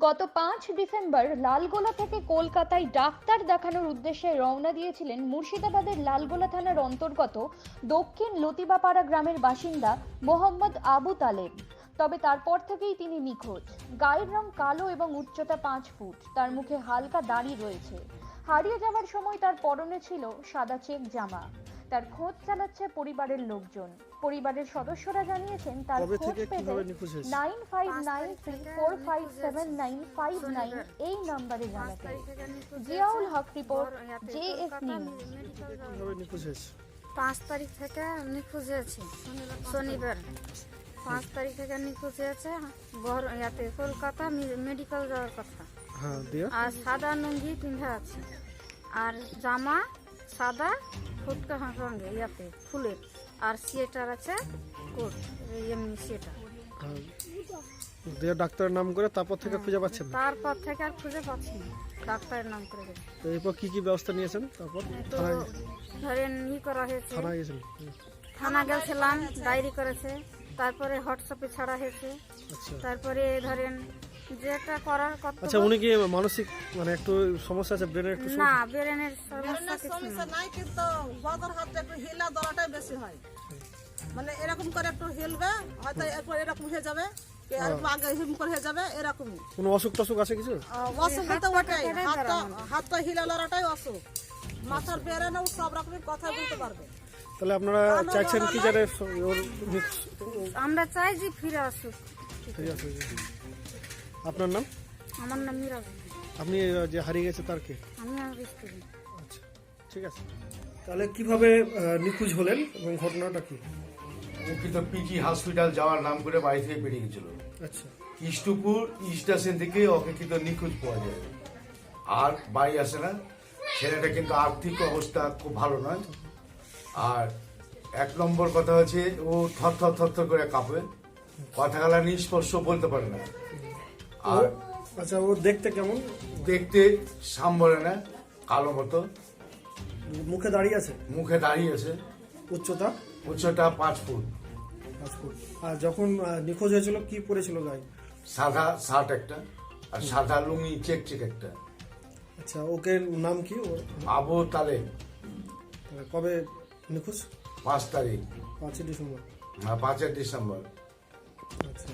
গত 5 ডিসেম্বর লালগোলা থেকে কলকাতায় ডাক্তার দেখানোর উদ্দেশ্যে রওনা দিয়েছিলেন মুর্শিদাবাদের লালগোলা থানার অন্তর্গত দক্ষিণ লতিবাপাড়া গ্রামের বাসিন্দা মোহাম্মদ আবু তালেব। তবে তারপর থেকেই তিনি নিখোঁজ। গায়ের রং কালো এবং উচ্চতা 5 ফুট। তার মুখে হালকা দাড়ি রয়েছে। হারিয়ে যাওয়ার সময় তার পরনে ছিল সাদা চেক জামা। তার খোঁজ চালাচ্ছে পরিবারের লোকজন। পরিবারের সদস্যরা জানিয়েছেন তার খোঁজ পেতে 9593457959 এই নম্বরে জানাতে। জিয়াউল হক রিপোর্ট, জেএস নিউজ। 5 তারিখ থেকে নিখোঁজ হয়েছে, শনিবার 5 তারিখ থেকে নিখোঁজ হয়েছে। ইয়াতে কলকাতা মেডিকেল যাওয়ার কথা। আর সাদা লুঙ্গি পিন্ধা আছে, আর জামা সাদা ফুটকা রঙে ইয়াতে ফুলের, আর সোয়েটার আছে কোট, এমনি সোয়েটার। ডাক্তারের নাম করে তারপর থেকে খুঁজে পাচ্ছেন না? তারপর থেকে আর খুঁজে পাচ্ছি না, ডাক্তারের নাম করে গেছে। তো এরপর কি কি ব্যবস্থা নিয়েছেন? তারপর তো ধরেন করা হয়েছে, থানায় গেছেন? থানা গেছিলাম, ডায়েরি করেছে, তারপরে হোয়াটসঅ্যাপে ছাড়া হয়েছে। আচ্ছা তারপরে ধরেন যেটা করার কথা। আচ্ছা, উনি কি মানসিক মানে একটু সমস্যা আছে, ব্রেনের একটু না, ব্রেনের সমস্যা কিছু সমস্যা না। নাই, কিন্তু বদর হাতে একটু হিলা ধরাটাই বেশি হয়। মানে এরকম করে একটু হিলবে, হয়তো একবার এরকম হয়ে যাবে, কি আর একটু আগে হিম করে হয়ে যাবে, এরকমই। কোনো অসুখ টসুখ আছে কিছু? অসুখ তো ওটাই, হাতটা হিলা লড়াটাই অসুখ। মাথার বেড়ানো সব রকমের কথা বলতে পারবে। তাহলে আপনারা চাইছেন কি যাতে ওর আমরা চাই যে ফিরে আসুক। ঠিক আছে। আপনার নাম? আমার নাম মিরাজ, আপনি যে হারিয়ে গেছে তার কে? আমি আমার স্ত্রী। আচ্ছা, ঠিক আছে। তাহলে কিভাবে নিখোঁজ হলেন এবং ঘটনাটা কি? ওকে তো পিজি হসপিটাল যাওয়ার নাম করে বাড়ি থেকে বেরিয়ে গেছিল। আচ্ছা, ইষ্টপুর স্টেশন থেকে ওকে কিন্তু নিখোঁজ পাওয়া যায়, আর বাড়ি আসে না। ছেলেটা কিন্তু আর্থিক অবস্থা খুব ভালো নয়। আর 1 নম্বর কথা হচ্ছে ও থর করে কাঁপে, কথা গলা নিস্পর্শ বলতে পারে না। আর আচ্ছা, ও দেখতে কেমন? দেখতে সাম্বরে না, কালো মতো, মুখে দাঁড়িয়ে আছে? মুখে দাঁড়িয়ে আছে, উচ্চতা? উচ্চতা 5 ফুট। 5 ফুট। আর যখন নিখোঁজ হয়েছিল কি পরেছিল গায়ে? সাদা শার্ট একটা, আর সাদা লুঙ্গি চেক একটা। আচ্ছা, ওকে নাম কি ওর? আবু তালেব। কবে নিখোঁজ? 5 তারিখ, 5 ডিসেম্বর। 5 ডিসেম্বর। আচ্ছা।